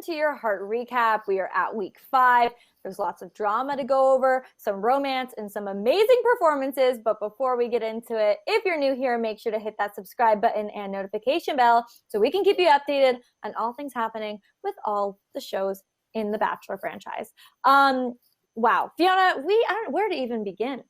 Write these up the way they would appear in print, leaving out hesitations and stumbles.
to your heart recap. We are at week 5. There's lots of drama to go over, some romance, and some amazing performances. But before we get into it, if you're new here, make sure to hit that subscribe button and notification bell so we can keep you updated on all things happening with all the shows in the Bachelor franchise. Wow, Fiona, I don't know where to even begin.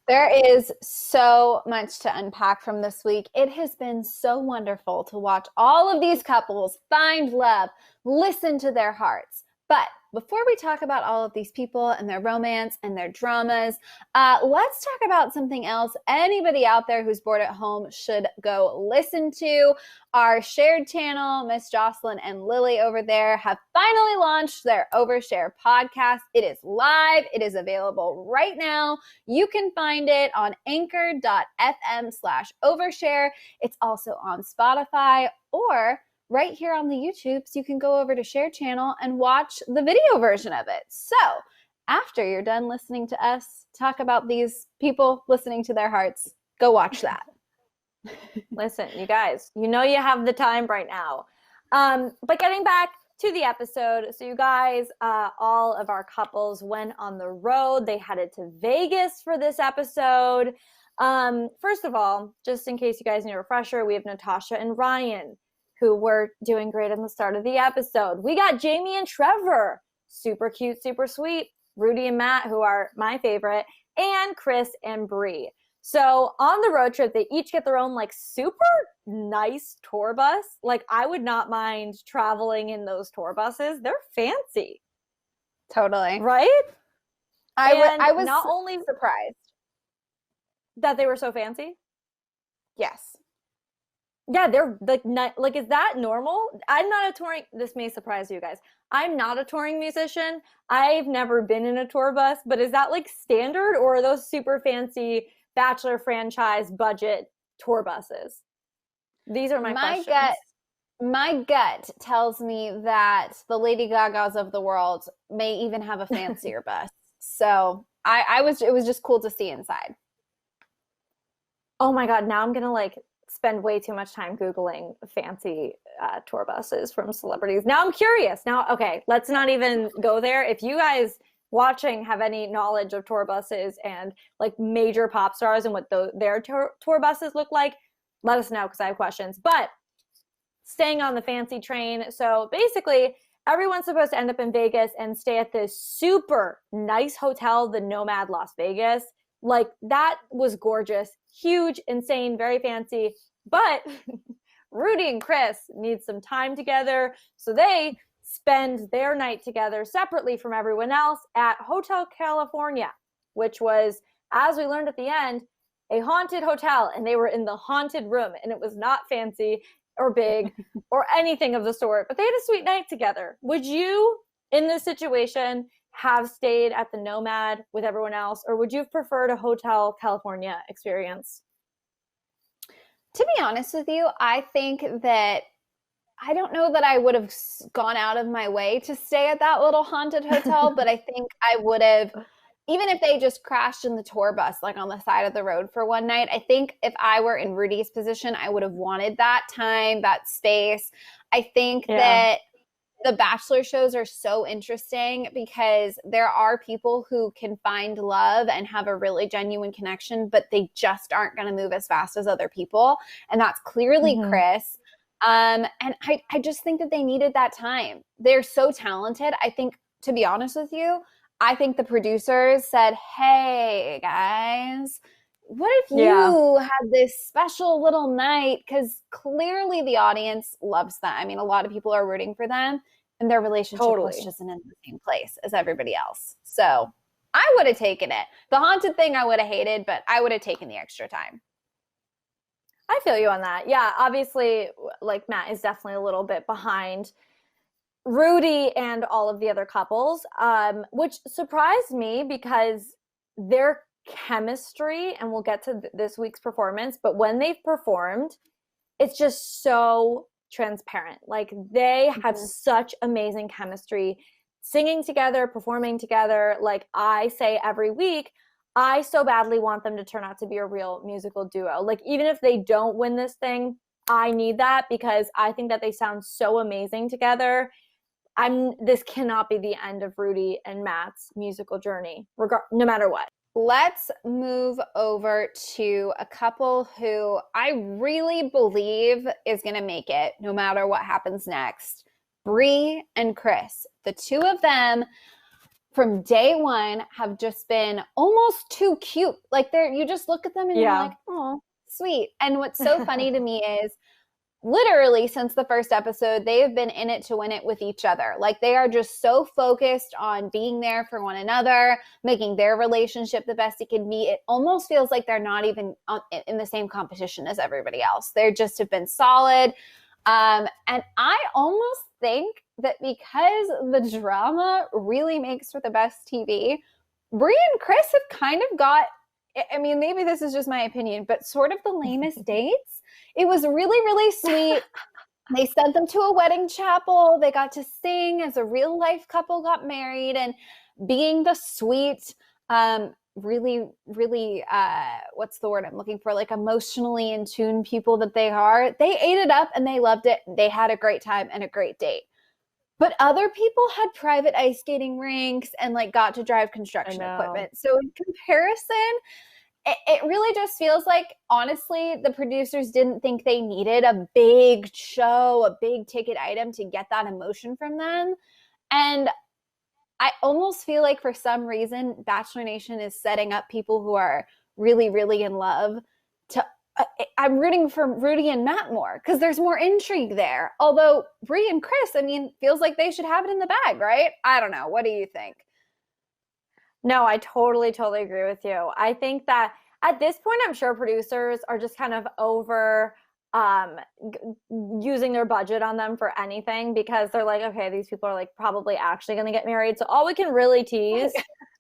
There is so much to unpack from this week. It has been so wonderful to watch all of these couples find love, listen to their hearts. But before we talk about all of these people and their romance and their dramas, let's talk about something else anybody out there who's bored at home should go listen to. Our shared channel, Miss Jocelyn and Lily over there, have finally launched their Overshare podcast. It is live. It is available right now. You can find it on anchor.fm/overshare. It's also on Spotify or right here on the YouTube, so you can go over to Share Channel and watch the video version of it. So after you're done listening to us talk about these people listening to their hearts, go watch that. Listen, you guys, you know you have the time right now. But getting back to the episode, so you guys, all of our couples went on the road. They headed to Vegas for this episode. First of all, just in case you guys need a refresher, we have Natasha and Ryan, who were doing great in the start of the episode. We got Jamie and Trevor, super cute, super sweet. Rudy and Matt, who are my favorite, and Chris and Brie. So on the road trip, they each get their own like super nice tour bus. Like I would not mind traveling in those tour buses. They're fancy. Totally. Right? I was not only surprised that they were so fancy. Yes. Yeah, they're like, is that normal? I'm not a touring, this may surprise you guys. I'm not a touring musician. I've never been in a tour bus, but is that like standard, or are those super fancy Bachelor franchise budget tour buses? These are my questions. My gut tells me that the Lady Gagas of the world may even have a fancier bus. So it was just cool to see inside. Oh my God, now I'm going to like spend way too much time Googling fancy tour buses from celebrities. Now I'm curious. Now, okay, let's not even go there. If you guys watching have any knowledge of tour buses and like major pop stars and what their tour buses look like, let us know because I have questions. But staying on the fancy train. So basically, everyone's supposed to end up in Vegas and stay at this super nice hotel, the Nomad Las Vegas. Like that was gorgeous, huge, insane, very fancy. But Rudy and Chris need some time together. So they spend their night together separately from everyone else at Hotel California, which was, as we learned at the end, a haunted hotel. And they were in the haunted room, and it was not fancy or big or anything of the sort. But they had a sweet night together. Would you, in this situation, have stayed at the Nomad with everyone else, or would you have preferred a Hotel California experience? To be honest with you, I think that I don't know that I would have gone out of my way to stay at that little haunted hotel, but I think I would have, even if they just crashed in the tour bus, like on the side of the road for one night, I think if I were in Rudy's position, I would have wanted that time, that space. I think that the Bachelor shows are so interesting because there are people who can find love and have a really genuine connection, but they just aren't going to move as fast as other people. And that's clearly Chris. And I just think that they needed that time. They're so talented. I think, to be honest with you, I think the producers said, hey, guys, what if you had this special little night? Because clearly the audience loves them. I mean, a lot of people are rooting for them, and their relationship just isn't in the same place as everybody else. So I would have taken it. The haunted thing I would have hated, but I would have taken the extra time. I feel you on that. Yeah, obviously, like Matt is definitely a little bit behind Rudy and all of the other couples, which surprised me because their chemistry, and we'll get to this week's performance, but when they've performed, it's just so transparent. Like they have such amazing chemistry, singing together, performing together. Like I say every week, I so badly want them to turn out to be a real musical duo. Like even if they don't win this thing, I need that because I think that they sound so amazing together. This cannot be the end of Rudy and Matt's musical journey, no matter what. Let's move over to a couple who I really believe is going to make it no matter what happens next. Brie and Chris. The two of them from day one have just been almost too cute. Like you just look at them and you're like, oh, sweet. And what's so funny to me is literally since the first episode, they have been in it to win it with each other. Like they are just so focused on being there for one another, making their relationship the best it can be. It almost feels like they're not even in the same competition as everybody else. They just have been solid. And I almost think that because the drama really makes for the best TV, Brie and Chris have kind of got, I mean, maybe this is just my opinion, but sort of the lamest dates. It was really, really sweet. They sent them to a wedding chapel. They got to sing as a real life couple got married, and being the sweet, really, really, what's the word I'm looking for? Like emotionally in tune people that they are. They ate it up and they loved it. They had a great time and a great date. But other people had private ice skating rinks and like got to drive construction equipment. So in comparison, it really just feels like, honestly, the producers didn't think they needed a big show, a big ticket item to get that emotion from them. And I almost feel like for some reason, Bachelor Nation is setting up people who are really, really in love to, I'm rooting for Rudy and Matt more because there's more intrigue there. Although Brie and Chris, I mean, feels like they should have it in the bag, right? I don't know. What do you think? No, I totally agree with you. I think that at this point, I'm sure producers are just kind of over using their budget on them for anything because they're like, okay, these people are like probably actually going to get married. So all we can really tease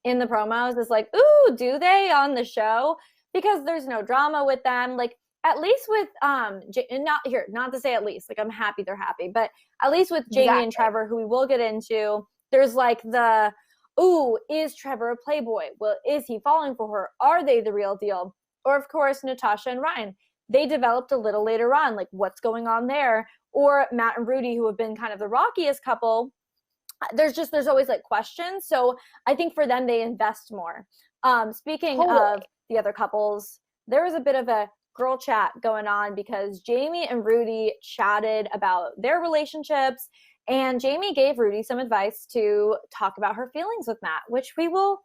in the promos is like, ooh, do they on the show? Because there's no drama with them. Like at least with not to say at least, like I'm happy they're happy, but at least with Jamie and Trevor, who we will get into, there's like the, ooh, is Trevor a playboy? Well, is he falling for her? Are they the real deal? Or of course, Natasha and Ryan. They developed a little later on, like what's going on there? Or Matt and Rudi, who have been kind of the rockiest couple. There's always like questions. So I think for them, they invest more. Speaking of the other couples, there was a bit of a girl chat going on because Jamie and Rudi chatted about their relationships. And Jamie gave Rudi some advice to talk about her feelings with Matt, which we will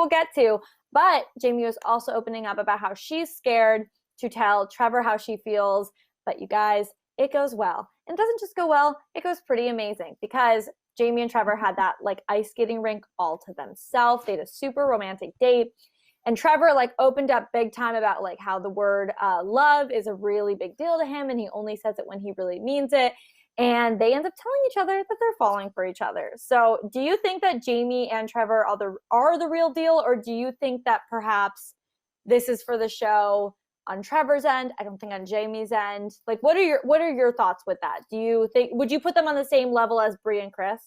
get to. But Jamie was also opening up about how she's scared to tell Trevor how she feels. But you guys, it goes well. And it doesn't just go well, it goes pretty amazing because Jamie and Trevor had that like ice skating rink all to themselves. They had a super romantic date. And Trevor like opened up big time about like how the word love is a really big deal to him. And he only says it when he really means it. And they end up telling each other that they're falling for each other. So do you think that Jamie and Trevor are the real deal? Or do you think that perhaps this is for the show on Trevor's end? I don't think on Jamie's end. Like, what are your thoughts with that? Would you put them on the same level as Brie and Chris?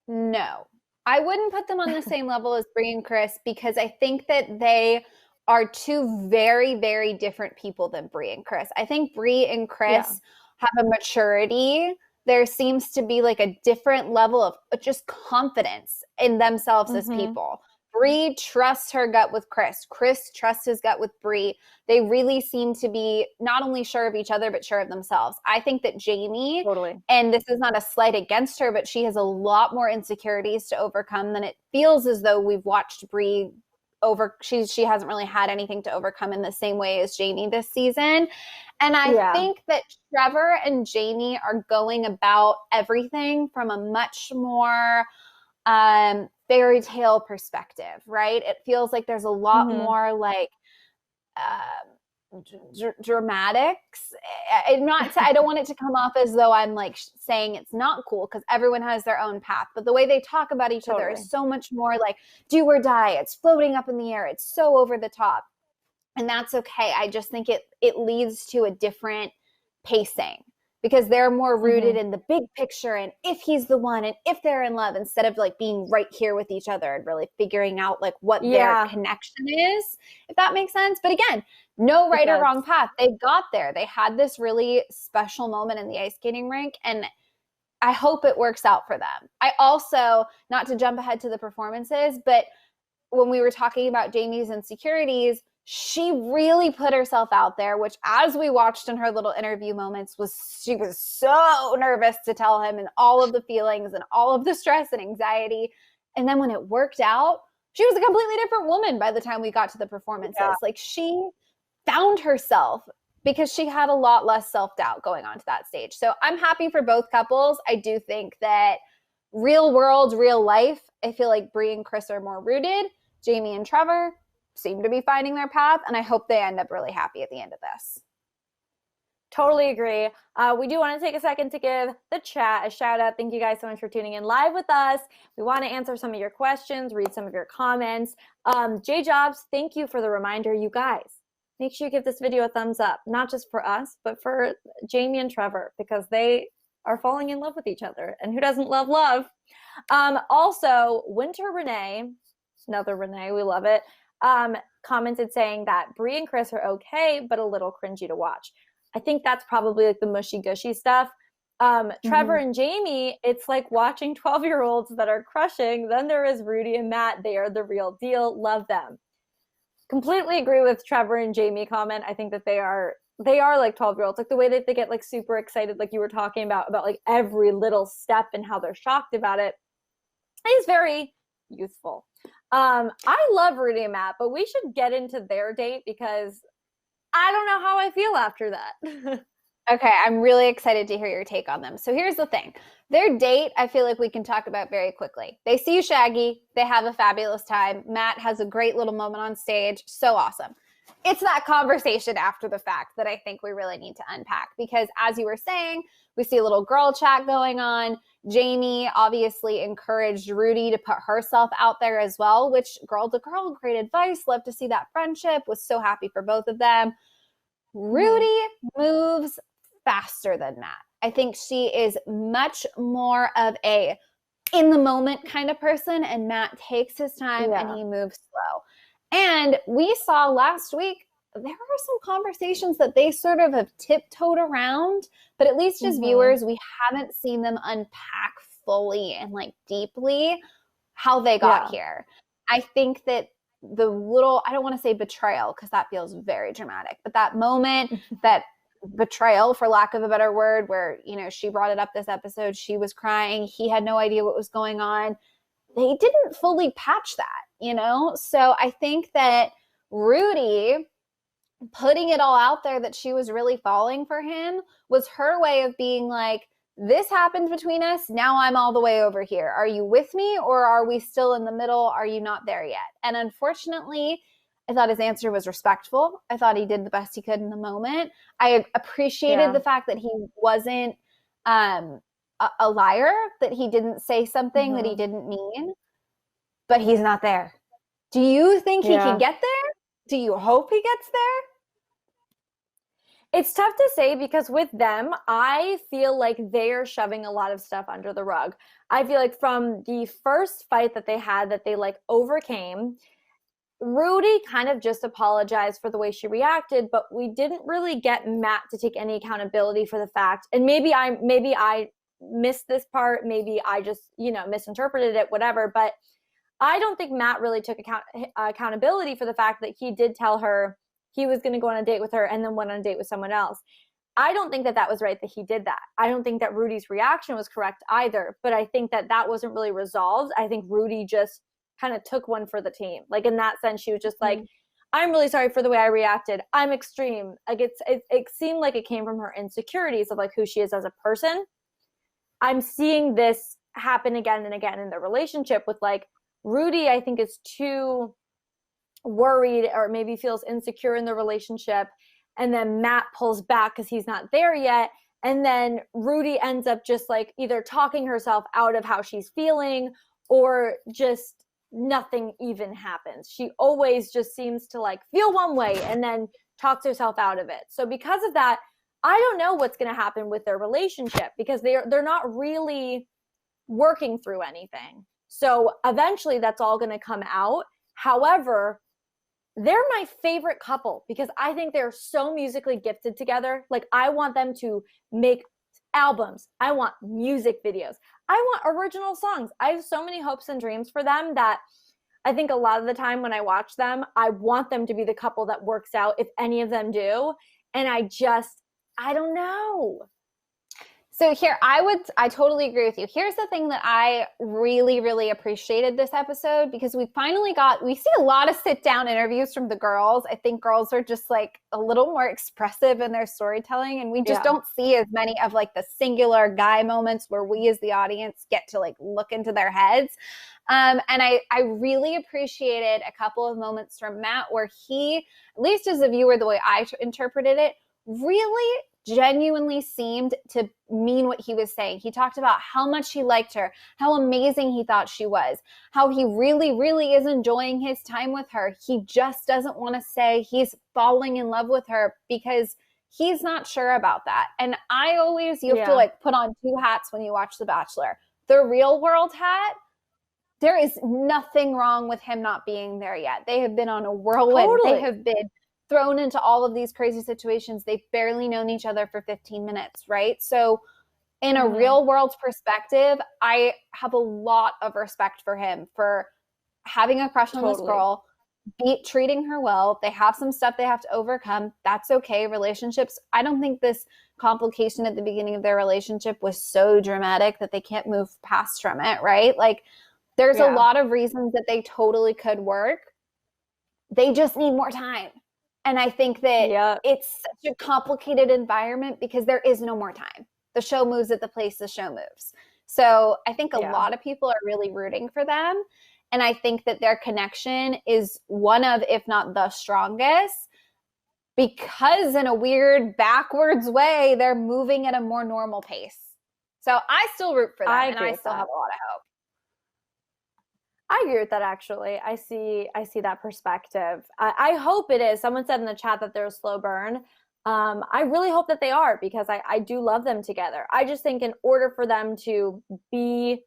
No, I wouldn't put them on the same level as Brie and Chris because I think that they are two very, very different people than Brie and Chris. I think Brie and Chris have a maturity. There seems to be like a different level of just confidence in themselves as people. Brie trusts her gut with Chris. Chris trusts his gut with Brie. They really seem to be not only sure of each other, but sure of themselves. I think that Jamie, and this is not a slight against her, but she has a lot more insecurities to overcome than it feels as though we've watched Brie she hasn't really had anything to overcome in the same way as Jamie this season. And I think that Trevor and Jamie are going about everything from a much more fairy tale perspective, right? It feels like there's a lot more like dramatics. I don't want it to come off as though I'm like saying it's not cool because everyone has their own path. But the way they talk about each other is so much more like do or die. It's floating up in the air. It's so over the top. And that's okay. I just think it leads to a different pacing because they're more rooted in the big picture and if he's the one and if they're in love, instead of like being right here with each other and really figuring out like what their connection is, if that makes sense. But again, no right or wrong path. They got there. They had this really special moment in the ice skating rink, and I hope it works out for them. I also, not to jump ahead to the performances, but when we were talking about Jamie's insecurities, she really put herself out there, which as we watched in her little interview moments, she was so nervous to tell him, and all of the feelings and all of the stress and anxiety. And then when it worked out, she was a completely different woman by the time we got to the performances. Yeah. Like she found herself because she had a lot less self-doubt going on to that stage. So I'm happy for both couples. I do think that real world, real life, I feel like Brie and Chris are more rooted. Jamie and Trevor seem to be finding their path, and I hope they end up really happy at the end of this. Totally agree. We do want to take a second to give the chat a shout out. Thank you guys so much for tuning in live with us. We want to answer some of your questions, read some of your comments. J Jobs, thank you for the reminder. You guys, make sure you give this video a thumbs up, not just for us, but for Jamie and Trevor, because they are falling in love with each other. And who doesn't love love? Also, Winter Renee, another Renee, we love it, commented saying that Brie and Chris are okay, but a little cringy to watch. I think that's probably like the mushy gushy stuff. Trevor and Jamie, it's like watching 12-year-olds that are crushing. Then there is Rudy and Matt. They are the real deal. Love them. Completely agree with Trevor and Jamie comment. I think that they are like 12-year-olds. Like the way that they get like super excited, like you were talking about like every little step and how they're shocked about it, is very youthful. I love Rudy and Matt, but we should get into their date because I don't know how I feel after that. Okay, I'm really excited to hear your take on them. So here's the thing. Their date, I feel like we can talk about very quickly. They see Shaggy. They have a fabulous time. Matt has a great little moment on stage. So awesome. It's that conversation after the fact that I think we really need to unpack, because as you were saying, we see a little girl chat going on. Jamie obviously encouraged Rudi to put herself out there as well, which girl to girl, great advice. Love to see that friendship. Was so happy for both of them. Rudi moves faster than Matt. I think she is much more of a in the moment kind of person, and Matt takes his time and he moves slow. And we saw last week, there are some conversations that they sort of have tiptoed around, but at least as viewers, we haven't seen them unpack fully and like deeply how they got here. I think that the little, I don't want to say betrayal because that feels very dramatic, but that moment, that betrayal, for lack of a better word, where, you know, she brought it up this episode, she was crying, he had no idea what was going on. They didn't fully patch that, you know? So I think that Rudi putting it all out there that she was really falling for him was her way of being like, this happened between us. Now I'm all the way over here. Are you with me or are we still in the middle? Are you not there yet? And unfortunately, I thought his answer was respectful. I thought he did the best he could in the moment. I appreciated the fact that he wasn't a liar, that he didn't say something that he didn't mean, but he's not there. Do you think he can get there? Do you hope he gets there? It's tough to say because with them, I feel like they're shoving a lot of stuff under the rug. I feel like from the first fight that they had that they like overcame, Rudi kind of just apologized for the way she reacted, but we didn't really get Matt to take any accountability for the fact. And maybe I missed this part. Maybe I just, misinterpreted it, whatever. But I don't think Matt really took accountability for the fact that he did tell her he was going to go on a date with her and then went on a date with someone else. I don't think that that was right that he did that. I don't think that Rudi's reaction was correct either, but I think that that wasn't really resolved. I think Rudi just kind of took one for the team. Like in that sense, she was just like, I'm really sorry for the way I reacted. I'm extreme. Like it seemed like it came from her insecurities of like who she is as a person. I'm seeing this happen again and again in the relationship with like Rudi, I think is too worried or maybe feels insecure in the relationship, and then Matt pulls back because he's not there yet, and then Rudi ends up just like either talking herself out of how she's feeling or just nothing even happens. She always just seems to like feel one way and then talks herself out of it. So because of that, I don't know what's going to happen with their relationship because they're not really working through anything. So eventually that's all going to come out. However, they're my favorite couple because I think they're so musically gifted together. Like, I want them to make albums. I want music videos. I want original songs. I have so many hopes and dreams for them that I think a lot of the time when I watch them, I want them to be the couple that works out if any of them do. And I don't know. So here, I totally agree with you. Here's the thing that I really, really appreciated this episode, because we see a lot of sit down interviews from the girls. I think girls are just like a little more expressive in their storytelling, and we just don't see as many of like the singular guy moments where we as the audience get to like look into their heads. And I really appreciated a couple of moments from Matt where he, at least as a viewer, the way I interpreted it, really genuinely seemed to mean what he was saying. He talked about how much he liked her, how amazing he thought she was, how he really, really is enjoying his time with her. He just doesn't want to say he's falling in love with her because he's not sure about that. And I always, you have to like put on two hats when you watch The Bachelor. The real world hat, there is nothing wrong with him not being there yet. They have been on a whirlwind. Totally. They have been thrown into all of these crazy situations. They've barely known each other for 15 minutes, right? So in a real world perspective, I have a lot of respect for him for having a crush on this girl, treating her well. They have some stuff they have to overcome. That's okay. Relationships, I don't think this complication at the beginning of their relationship was so dramatic that they can't move past from it, right? Like, there's a lot of reasons that they totally could work. They just need more time. And I think that it's such a complicated environment because there is no more time. The show moves at the pace the show moves. So I think a lot of people are really rooting for them. And I think that their connection is one of, if not the strongest, because in a weird backwards way, they're moving at a more normal pace. So I still root for them, and I still have a lot of hope. I agree with that, actually. I see that perspective. I hope it is. Someone said in the chat that they're a slow burn. I really hope that they are, because I do love them together. I just think in order for them to be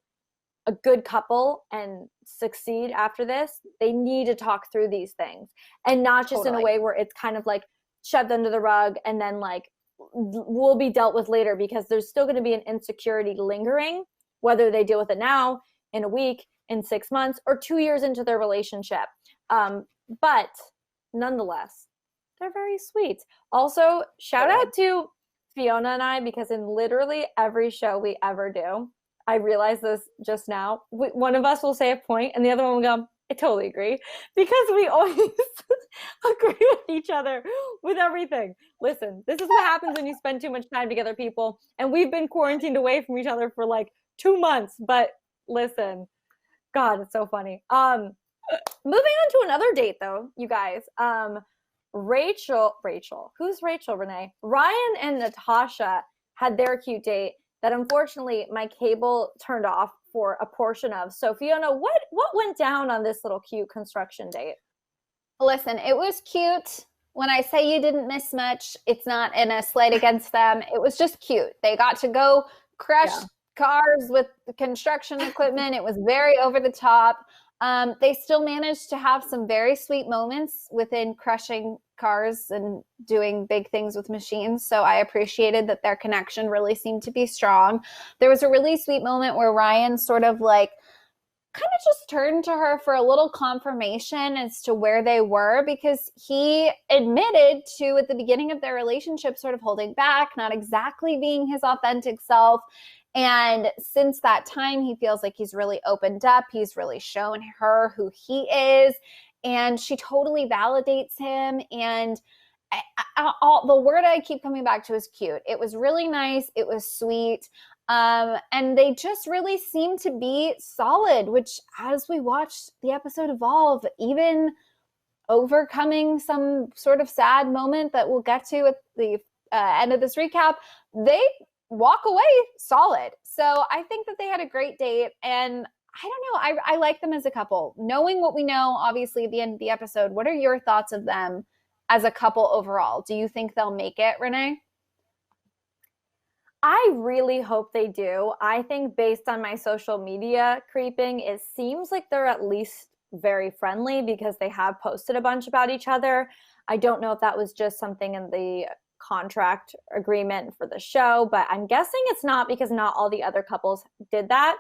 a good couple and succeed after this, they need to talk through these things, and not just in a way where it's kind of like shoved under the rug and then like will be dealt with later, because there's still going to be an insecurity lingering, whether they deal with it now, in a week, in 6 months, or 2 years into their relationship. But nonetheless, they're very sweet. Also, shout out to Fiona and I, because in literally every show we ever do, I realized this just now, one of us will say a point and the other one will go, I totally agree, because we always agree with each other with everything. Listen, this is what happens when you spend too much time together, people. And we've been quarantined away from each other for like 2 months, but listen, God, it's so funny. Moving on to another date though, you guys. Rachel, who's Rachel, Renee? Ryan and Natascha had their cute date that unfortunately my cable turned off for a portion of. So Fiona, what went down on this little cute construction date? Listen, it was cute. When I say you didn't miss much, it's not in a slight against them. It was just cute. They got to go crush cars with construction equipment. It was very over the top. They still managed to have some very sweet moments within crushing cars and doing big things with machines. So I appreciated that their connection really seemed to be strong. There was a really sweet moment where Ryan sort of like kind of just turned to her for a little confirmation as to where they were, because he admitted to, at the beginning of their relationship, sort of holding back, not exactly being his authentic self. And since that time, he feels like he's really opened up. He's really shown her who he is. And she totally validates him. And the word I keep coming back to is cute. It was really nice. It was sweet. And they just really seem to be solid, which as we watched the episode evolve, even overcoming some sort of sad moment that we'll get to at the end of this recap, they walk away solid. So I think that they had a great date, and I don't know, I like them as a couple. Knowing what we know, obviously, at the end of the episode, what are your thoughts of them as a couple overall? Do you think they'll make it, Renee? I really hope they do. I think based on my social media creeping, it seems like they're at least very friendly because they have posted a bunch about each other. I don't know if that was just something in the contract agreement for the show, but I'm guessing it's not because not all the other couples did that.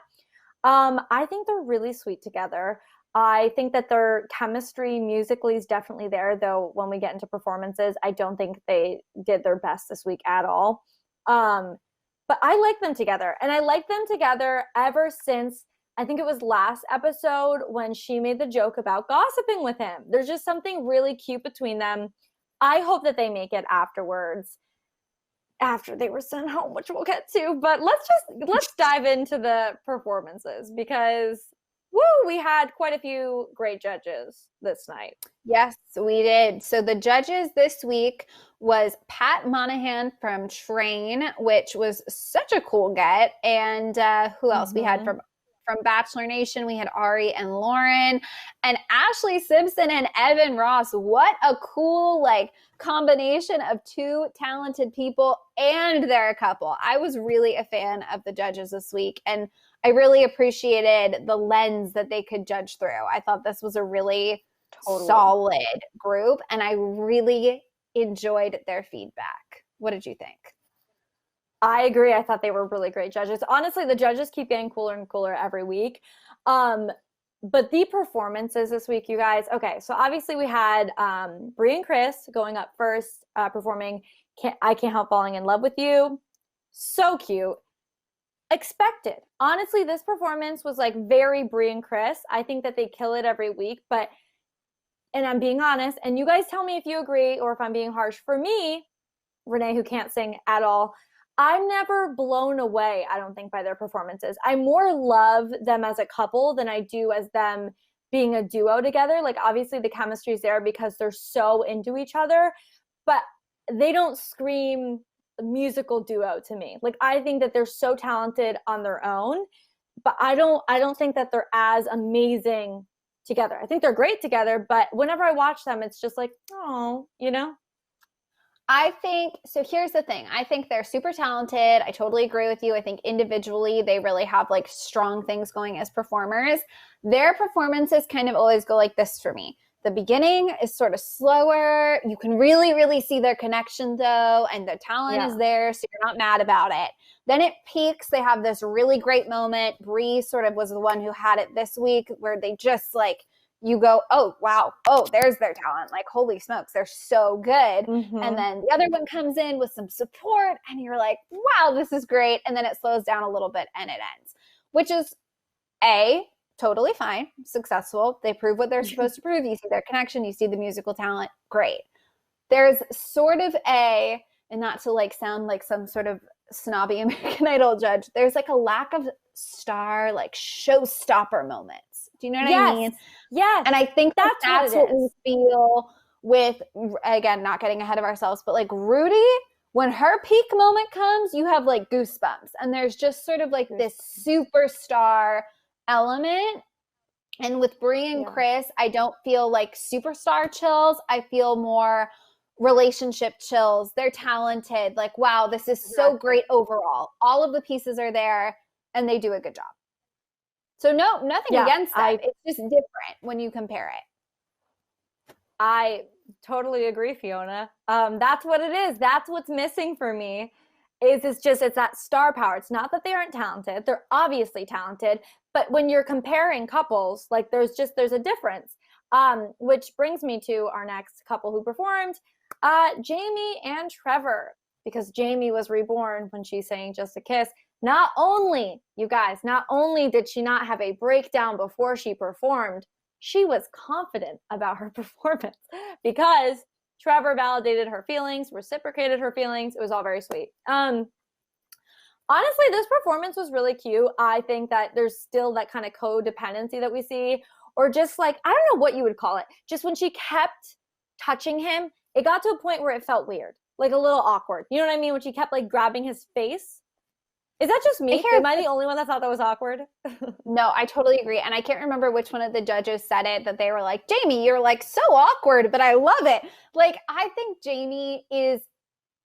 I think they're really sweet together. I think that their chemistry musically is definitely there, though when we get into performances, I don't think they did their best this week at all. Um, but I like them together. And I like them together ever since I think it was last episode when she made the joke about gossiping with him. There's just something really cute between them. I hope that they make it afterwards, after they were sent home, which we'll get to. But let's dive into the performances because woo, we had quite a few great judges this night. Yes, we did. So the judges this week was Pat Monahan from Train, which was such a cool get. And who else we had from Bachelor Nation? We had Ari and Lauren and Ashley Simpson and Evan Ross. What a cool like combination of two talented people, and they're a couple. I was really a fan of the judges this week, and I really appreciated the lens that they could judge through. I thought this was a really solid group, and I really enjoyed their feedback. What did you think? I agree. I thought they were really great judges. Honestly, the judges keep getting cooler and cooler every week. But the performances this week, you guys, okay, so obviously we had Brie and Chris going up first, performing I Can't Help Falling in Love with You. So cute. Expected. Honestly, this performance was like very Brie and Chris. I think that they kill it every week, and I'm being honest, and you guys tell me if you agree or if I'm being harsh. For me, Renee, who can't sing at all, I'm never blown away, I don't think, by their performances. I more love them as a couple than I do as them being a duo together. Like, obviously the chemistry is there because they're so into each other, but they don't scream musical duo to me. Like, I think that they're so talented on their own, but I don't think that they're as amazing together. I think they're great together, but whenever I watch them, it's just like, oh, you know? I think, so here's the thing. I think they're super talented. I totally agree with you. I think individually they really have like strong things going as performers. Their performances kind of always go like this for me. The beginning is sort of slower. You can really, really see their connection though, and the talent is there, so you're not mad about it. Then it peaks. They have this really great moment. Brie sort of was the one who had it this week where they just like, you go, oh, wow. Oh, there's their talent. Like, holy smokes, they're so good. And then the other one comes in with some support and you're like, wow, this is great. And then it slows down a little bit and it ends, which is totally fine, successful. They prove what they're supposed to prove. You see their connection, you see the musical talent, great. There's sort of and not to like sound like some sort of snobby American Idol judge, there's like a lack of star, like showstopper moments. Do you know what I mean? Yes. And I think that's what we feel with, again, not getting ahead of ourselves, but like Rudi, when her peak moment comes, you have like goosebumps. And there's just sort of like this superstar element. And with Brie and Chris, I don't feel like superstar chills. I feel more relationship chills. They're talented. Like, wow, this is so great overall. All of the pieces are there and they do a good job. So no, nothing against that. It's just different when you compare it. I totally agree, Fiona. That's what it is. That's what's missing for me. It's that star power. It's not that they aren't talented. They're obviously talented, but when you're comparing couples, like there's a difference. Which brings me to our next couple who performed, Jamie and Trevor, because Jamie was reborn when she sang Just a Kiss. Not only, you guys, not only did she not have a breakdown before she performed, she was confident about her performance because Trevor validated her feelings, reciprocated her feelings. It was all very sweet. Honestly, this performance was really cute. I think that there's still that kind of codependency that we see, or just like, I don't know what you would call it. Just when she kept touching him, it got to a point where it felt weird, like a little awkward. You know what I mean? When she kept like grabbing his face. Is that just me? Am I the only one that thought that was awkward? No, I totally agree. And I can't remember which one of the judges said it, that they were like, Jamie, you're like so awkward, but I love it. Like, I think Jamie is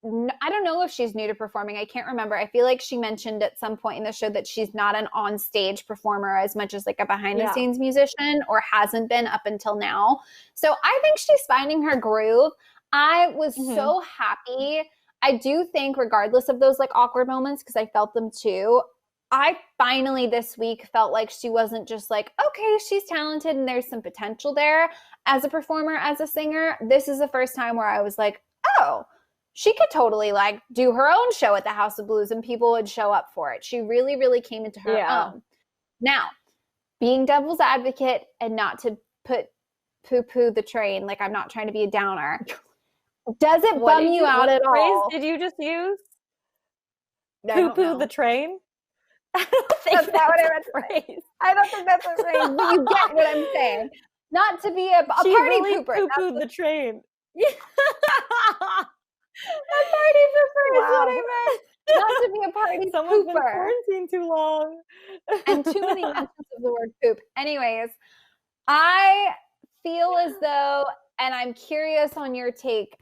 I don't know if she's new to performing. I can't remember. I feel like she mentioned at some point in the show that she's not an on-stage performer as much as like a behind-the-scenes musician, or hasn't been up until now. So I think she's finding her groove. I was so happy. I do think, regardless of those like awkward moments, because I felt them too, I finally this week felt like she wasn't just like, okay, she's talented and there's some potential there as a performer, as a singer. This is the first time where I was like, oh, she could totally like do her own show at the House of Blues and people would show up for it. She really, really came into her own. Now, being devil's advocate and not to put poo-poo the train, like I'm not trying to be a downer. Does it bum you out at all? Did you just use? Poo-poo the train? I don't think that's not what I meant to say. I don't think that's a phrase, but you get what I'm saying. Not to be a party really pooper. Poo-pooed the train. A party pooper is what I meant. Not to be a party Someone's pooper. Been quarantined too long. And too many mentions of the word poop. Anyways, I feel as though, and I'm curious on your take,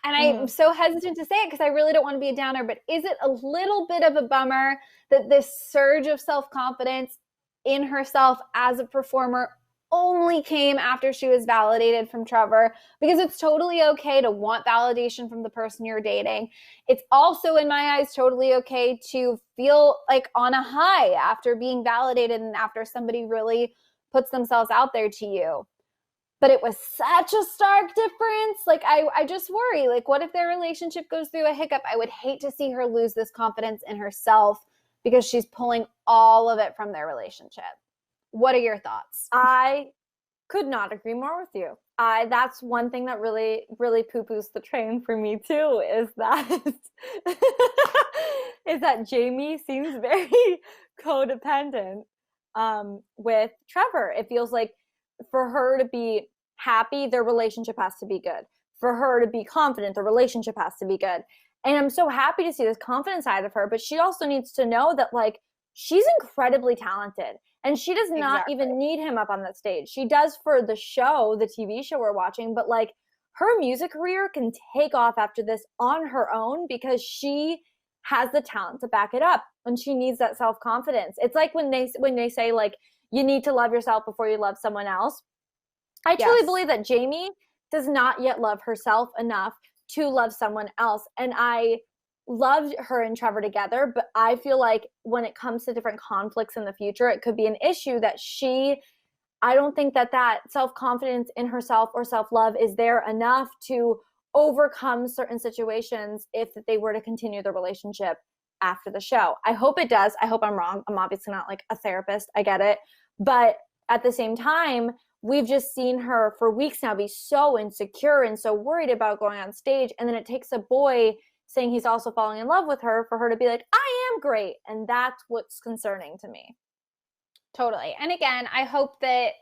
and I'm so hesitant to say it because I really don't want to be a downer, but is it a little bit of a bummer that this surge of self-confidence in herself as a performer only came after she was validated from Trevor? Because it's totally okay to want validation from the person you're dating. It's also, in my eyes, totally okay to feel like on a high after being validated and after somebody really puts themselves out there to you. But it was such a stark difference. Like, I just worry, like, what if their relationship goes through a hiccup? I would hate to see her lose this confidence in herself because she's pulling all of it from their relationship. What are your thoughts? I could not agree more with you. That's one thing that really, really poo-poos the train for me too, is that is that Jamie seems very codependent with Trevor. It feels like for her to be happy, their relationship has to be good. For her to be confident, the relationship has to be good. And I'm so happy to see this confident side of her, but she also needs to know that like she's incredibly talented. And she does not even need him up on that stage. She does for the show, the TV show we're watching, but like her music career can take off after this on her own because she has the talent to back it up, and she needs that self-confidence. It's like when they say like you need to love yourself before you love someone else. I truly believe that Jamie does not yet love herself enough to love someone else. And I loved her and Trevor together, but I feel like when it comes to different conflicts in the future, it could be an issue that I don't think that self-confidence in herself or self-love is there enough to overcome certain situations if they were to continue the relationship after the show. I hope it does. I hope I'm wrong. I'm obviously not like a therapist. I get it. But at the same time, we've just seen her for weeks now be so insecure and so worried about going on stage. And then it takes a boy saying he's also falling in love with her for her to be like, I am great. And that's what's concerning to me. Totally. And again, I hope that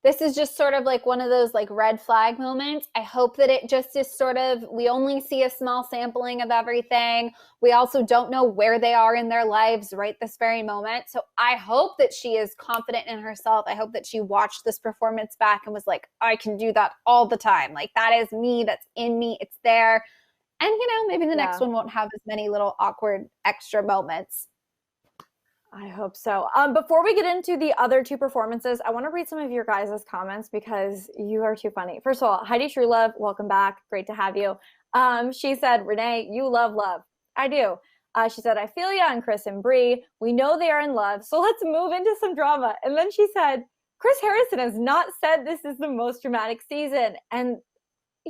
this is just sort of like one of those like red flag moments. I hope that it just is sort of, we only see a small sampling of everything. We also don't know where they are in their lives right this very moment. So I hope that she is confident in herself. I hope that she watched this performance back and was like, I can do that all the time. Like that is me, that's in me, it's there. And, maybe the next one won't have as many little awkward extra moments. I hope so. Before we get into the other two performances, I want to read some of your guys' comments because you are too funny. First of all, Heidi Truelove, welcome back. Great to have you. She said, Renee, you love love. I do. She said, I feel ya on Chris and Brie. We know they are in love, so let's move into some drama. And then she said, Chris Harrison has not said this is the most dramatic season. And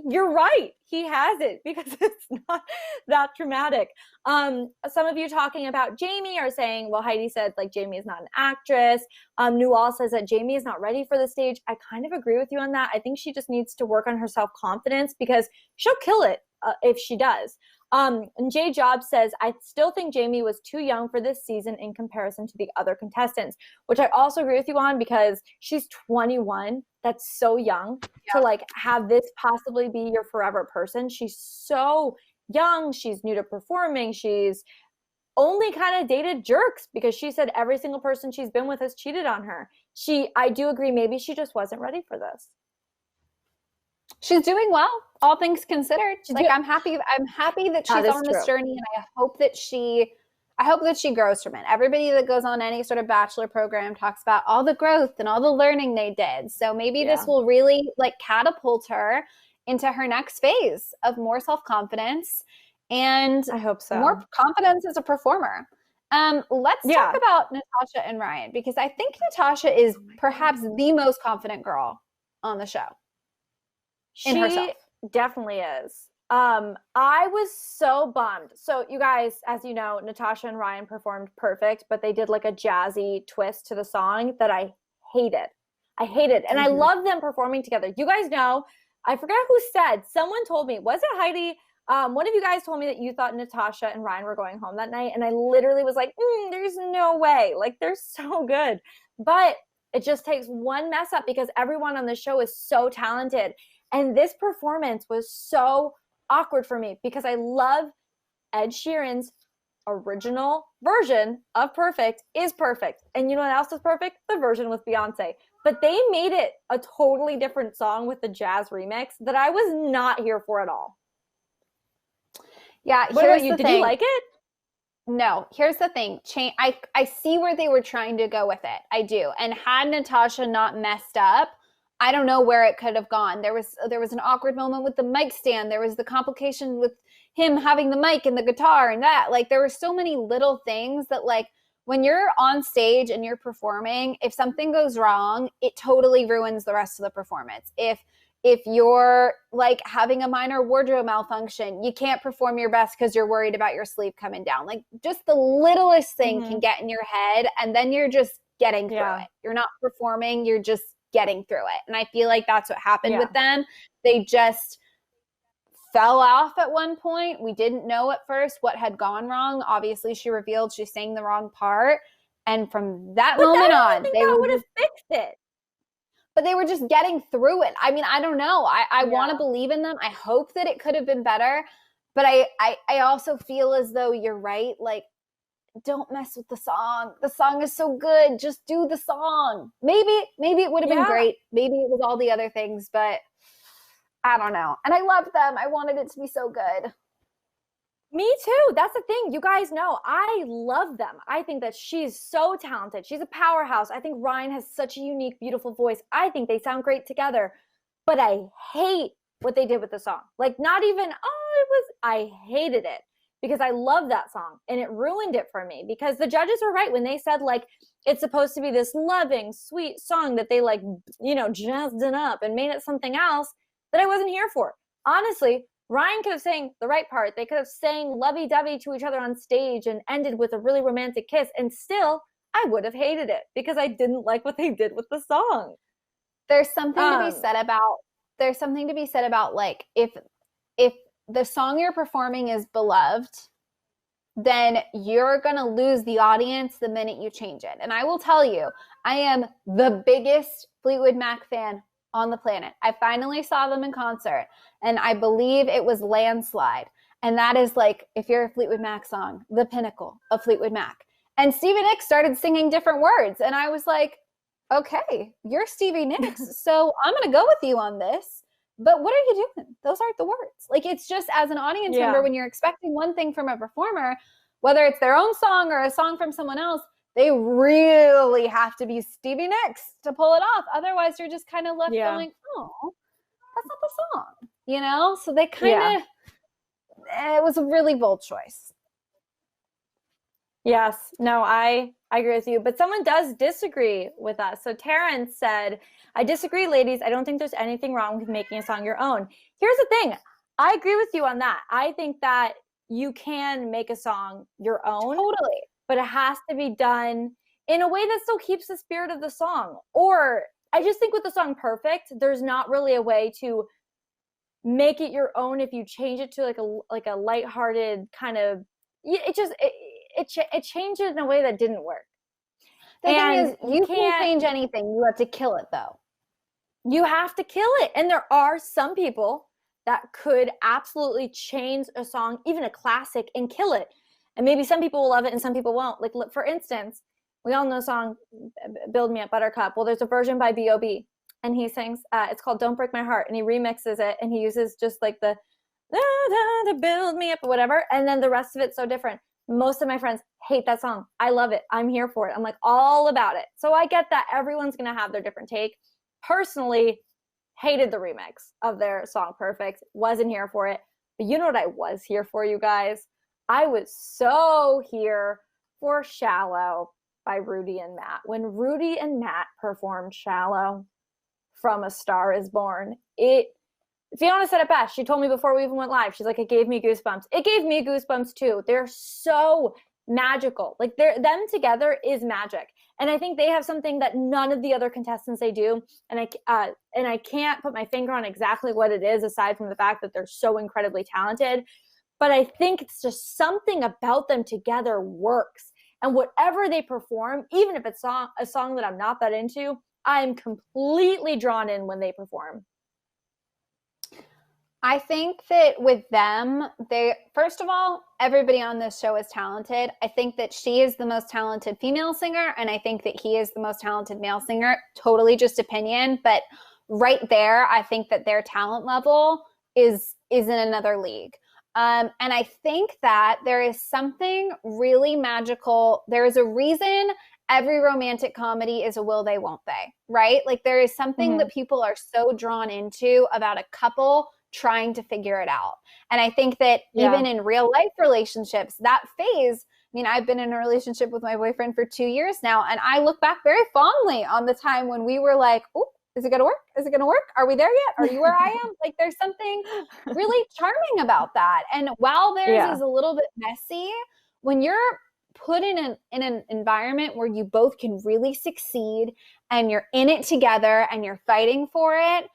you're right. He has it because it's not that dramatic. Some of you talking about Jamie are saying, well, Heidi said like Jamie is not an actress. Newall says that Jamie is not ready for the stage. I kind of agree with you on that. I think she just needs to work on her self-confidence because she'll kill it if she does. And Jay Jobs says, I still think Jamie was too young for this season in comparison to the other contestants, which I also agree with you on because she's 21. That's so young to like have this possibly be your forever person. She's so young. She's new to performing. She's only kind of dated jerks because she said every single person she's been with has cheated on her. I do agree. Maybe she just wasn't ready for this. She's doing well, all things considered. Like I'm happy that she's on this journey, and I hope that she grows from it. Everybody that goes on any sort of bachelor program talks about all the growth and all the learning they did. So maybe this will really like catapult her into her next phase of more self-confidence and I hope so. More confidence as a performer. Let's talk about Natasha and Ryan, because I think Natasha is perhaps the most confident girl on the show. She definitely is. I was so bummed. So you guys, as you know, Natasha and Ryan performed perfect, but they did like a jazzy twist to the song that I hated. And I love them performing together. You guys know, I forgot who said, someone told me, was it Heidi? One of you guys told me that you thought Natasha and Ryan were going home that night. And I literally was like, there's no way. Like, they're so good. But it just takes one mess up because everyone on the show is so talented. And this performance was so awkward for me because I love Ed Sheeran's original version of Perfect is perfect. And you know what else is perfect? The version with Beyonce. But they made it a totally different song with the jazz remix that I was not here for at all. Yeah, what about you? Did you like it? No, here's the thing. I see where they were trying to go with it. I do. And had Natasha not messed up, I don't know where it could have gone. There was an awkward moment with the mic stand. There was the complication with him having the mic and the guitar and that. Like, there were so many little things that, like, when you're on stage and you're performing, if something goes wrong, it totally ruins the rest of the performance. If you're like having a minor wardrobe malfunction, you can't perform your best because you're worried about your sleeve coming down. Like, just the littlest thing can get in your head, and then you're just getting through it. You're not performing, you're just getting through it. And I feel like that's what happened with them. They just fell off at one point. We didn't know at first what had gone wrong. Obviously, she revealed she sang the wrong part. And from that moment on, they would have fixed it. But they were just getting through it. I mean, I don't know. I want to believe in them. I hope that it could have been better. But I also feel as though you're right. Like, don't mess with the song. The song is so good. Just do the song. Maybe it would have been great. Maybe it was all the other things, but I don't know. And I loved them. I wanted it to be so good. Me too. That's the thing. You guys know, I love them. I think that she's so talented. She's a powerhouse. I think Ryan has such a unique, beautiful voice. I think they sound great together. But I hate what they did with the song. Like, not even, I hated it because I love that song and it ruined it for me because the judges were right when they said, like, it's supposed to be this loving, sweet song that they, like, you know, jazzed it up and made it something else that I wasn't here for. Honestly, Ryan could have sang the right part. They could have sang lovey-dovey to each other on stage and ended with a really romantic kiss. And still, I would have hated it because I didn't like what they did with the song. There's something to be said about, like, if the song you're performing is beloved, then you're going to lose the audience the minute you change it. And I will tell you, I am the biggest Fleetwood Mac fan on the planet. I finally saw them in concert, and I believe it was Landslide. And that is, like, if you're a Fleetwood Mac song, the pinnacle of Fleetwood Mac. And Stevie Nicks started singing different words. And I was like, okay, you're Stevie Nicks, so I'm going to go with you on this. But what are you doing? Those aren't the words. Like, it's just, as an audience member, when you're expecting one thing from a performer, whether it's their own song or a song from someone else, they really have to be Stevie Nicks to pull it off. Otherwise, you're just kind of left going, oh, that's not the song, you know? So they kind of, it was a really bold choice. Yes. No, I agree with you. But someone does disagree with us. So Terrence said, I disagree, ladies. I don't think there's anything wrong with making a song your own. Here's the thing. I agree with you on that. I think that you can make a song your own. Totally. But it has to be done in a way that still keeps the spirit of the song. Or I just think with the song Perfect, there's not really a way to make it your own if you change it to like a lighthearted kind of, it changed it in a way that didn't work. The thing is, you can't change anything. You have to kill it, though. You have to kill it. And there are some people that could absolutely change a song, even a classic, and kill it. And maybe some people will love it and some people won't. Like, for instance, we all know the song Build Me Up Buttercup. Well, there's a version by B.O.B. and he sings, it's called Don't Break My Heart, and he remixes it, and he uses just like the to build me up or whatever, and then the rest of it's so different. Most of my friends hate that song. I love it. I'm here for it. I'm like all about it. So I get that everyone's going to have their different take. Personally, hated the remix of their song Perfect. Wasn't here for it. But you know what I was here for, you guys? I was so here for Shallow by Rudy and Matt. When Rudy and Matt performed Shallow from A Star Is Born, Fiona said it best. She told me before we even went live, she's like, it gave me goosebumps. It gave me goosebumps too. They're so magical. Like them together is magic. And I think they have something that none of the other contestants they do. And I can't put my finger on exactly what it is, aside from the fact that they're so incredibly talented. But I think it's just something about them together works. And whatever they perform, even if it's a song that I'm not that into, I'm completely drawn in when they perform. I think that with them, first of all, everybody on this show is talented. I think that she is the most talented female singer, and I think that he is the most talented male singer. Totally just opinion, but right there, I think that their talent level is in another league. And I think that there is something really magical. There is a reason every romantic comedy is a will they, won't they, right? Like there is something that people are so drawn into about a couple trying to figure it out. And I think that even in real life relationships, that phase, I mean, I've been in a relationship with my boyfriend for 2 years now, and I look back very fondly on the time when we were like, oh, is it going to work? Is it going to work? Are we there yet? Are you where I am? Like there's something really charming about that. And while theirs is a little bit messy, when you're put in an environment where you both can really succeed and you're in it together and you're fighting for it,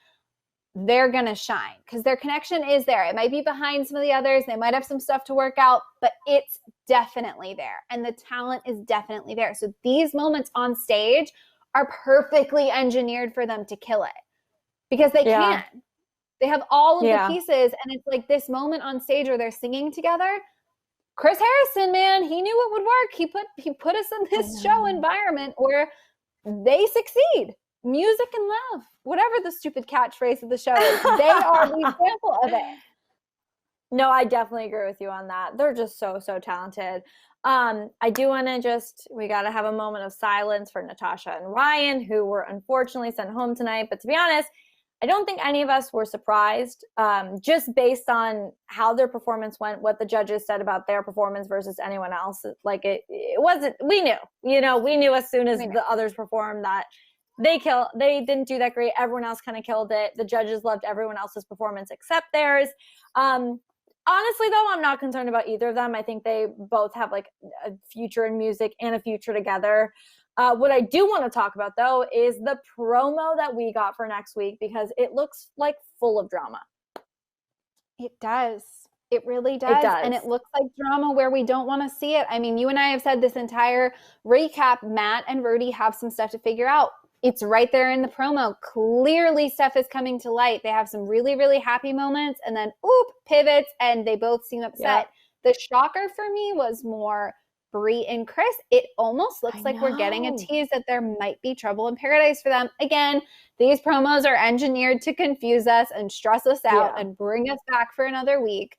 they're going to shine because their connection is there. It might be behind some of the others. They might have some stuff to work out, but it's definitely there. And the talent is definitely there. So these moments on stage are perfectly engineered for them to kill it because they can. They have all of the pieces. And it's like this moment on stage where they're singing together. Chris Harrison, man, he knew it would work. He put us in this show environment where they succeed. Music and love, whatever the stupid catchphrase of the show is, they are the example of it. No, I definitely agree with you on that. They're just so talented. I do want to we got to have a moment of silence for Natasha and Ryan, who were unfortunately sent home tonight. But to be honest, I don't think any of us were surprised, just based on how their performance went, what the judges said about their performance versus anyone else. Like it wasn't, we knew as soon as the others performed that they didn't do that great. Everyone else kind of killed it. The judges loved everyone else's performance except theirs. Honestly, though, I'm not concerned about either of them. I think they both have like a future in music and a future together. What I do want to talk about, though, is the promo that we got for next week, because it looks like full of drama. It does. It really does. It does. And it looks like drama where we don't want to see it. I mean, you and I have said this entire recap, Matt and Rudi have some stuff to figure out. It's right there in the promo. Clearly stuff is coming to light. They have some really, really happy moments and then, pivots, and they both seem upset. The shocker for me was more Brie and Chris. It almost looks like we're getting a tease that there might be trouble in paradise for them. Again, these promos are engineered to confuse us and stress us out and bring us back for another week.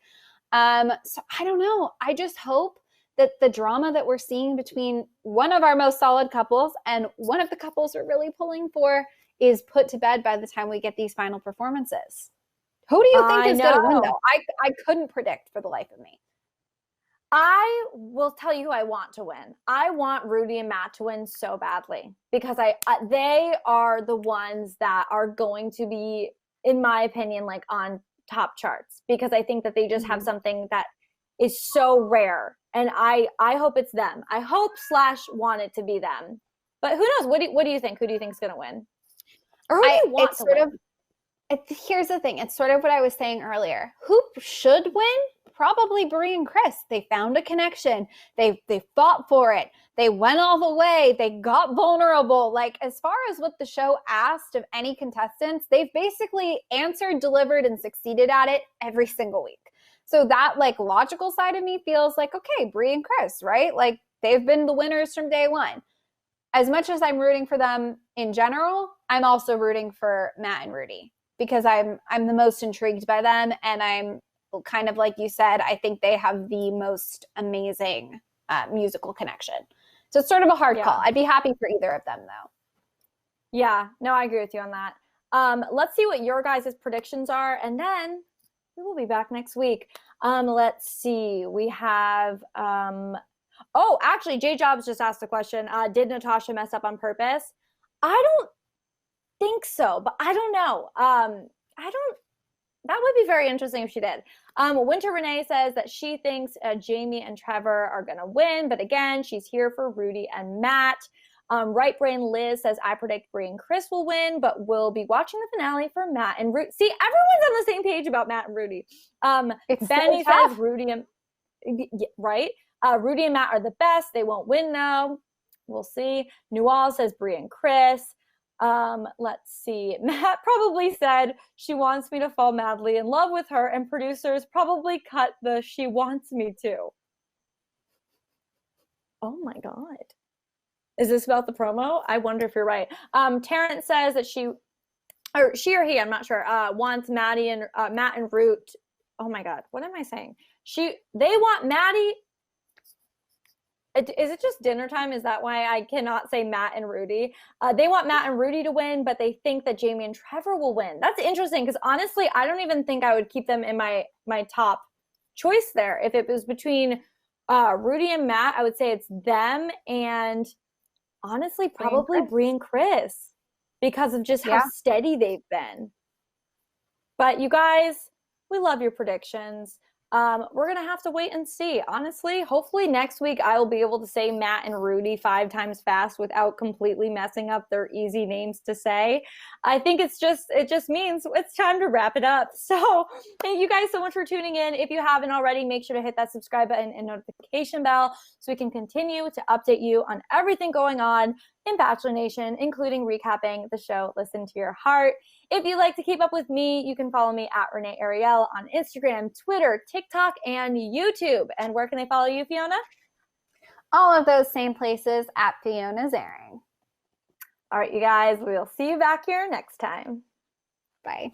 So I don't know. I just hope that the drama that we're seeing between one of our most solid couples and one of the couples we're really pulling for is put to bed by the time we get these final performances. Who do you think is going to win, though? I couldn't predict for the life of me. I will tell you who I want to win. I want Rudi and Matt to win so badly because they are the ones that are going to be, in my opinion, like on top charts, because I think that they just have something that is so rare. And I hope it's them. I hope / want it to be them. But who knows? What do you think? Who do you think is going to win? Or who do you want to win? Here's the thing. It's sort of what I was saying earlier. Who should win? Probably Brie and Chris. They found a connection. They fought for it. They went all the way. They got vulnerable. Like, as far as what the show asked of any contestants, they've basically answered, delivered, and succeeded at it every single week. So that like logical side of me feels like, okay, Brie and Chris, right? Like they've been the winners from day one. as much as I'm rooting for them in general, I'm also rooting for Matt and Rudi because I'm the most intrigued by them, and I'm kind of like you said, I think they have the most amazing musical connection. So it's sort of a hard call. I'd be happy for either of them, though. Yeah, no, I agree with you on that. Let's see what your guys' predictions are, and then we will be back next week. Let's see. We have oh, actually, J Jobs just asked a question. Did Natascha mess up on purpose? I don't think so, but I don't know. That would be very interesting if she did. Winter Renee says that she thinks Jamie and Trevor are going to win, but again, she's here for Rudi and Matt. Right Brain Liz says, I predict Brie and Chris will win, but we'll be watching the finale for Matt and Rudi. See, everyone's on the same page about Matt and Rudi. Benny says Rudi and right. Rudi and Matt are the best. They won't win though. We'll see. Newall says Brie and Chris. Let's see. Matt probably said she wants me to fall madly in love with her, and producers probably cut the she wants me to. Oh my God. Is this about the promo? I wonder if you're right. Terrence says that she or he, I'm not sure, wants Matt and Root. Oh my God, what am I saying? They want Maddie. Is it just dinner time? Is that why I cannot say Matt and Rudi? They want Matt and Rudi to win, but they think that Jamie and Trevor will win. That's interesting because honestly, I don't even think I would keep them in my top choice there. If it was between Rudi and Matt, I would say it's them and honestly probably Brie and Chris because of just how steady they've been. But you guys, we love your predictions. We're going to have to wait and see. Honestly, hopefully next week I will be able to say Matt and Rudi 5 times fast without completely messing up their easy names to say. I think it just means it's time to wrap it up. So thank you guys so much for tuning in. If you haven't already, make sure to hit that subscribe button and notification bell so we can continue to update you on everything going on in Bachelor Nation, including recapping the show Listen to Your Heart. If you'd like to keep up with me, you can follow me at Renee Ariel on Instagram, Twitter, TikTok, and YouTube. And where can they follow you, Fiona? All of those same places at Fiona Zaring. All right, you guys, we'll see you back here next time. Bye.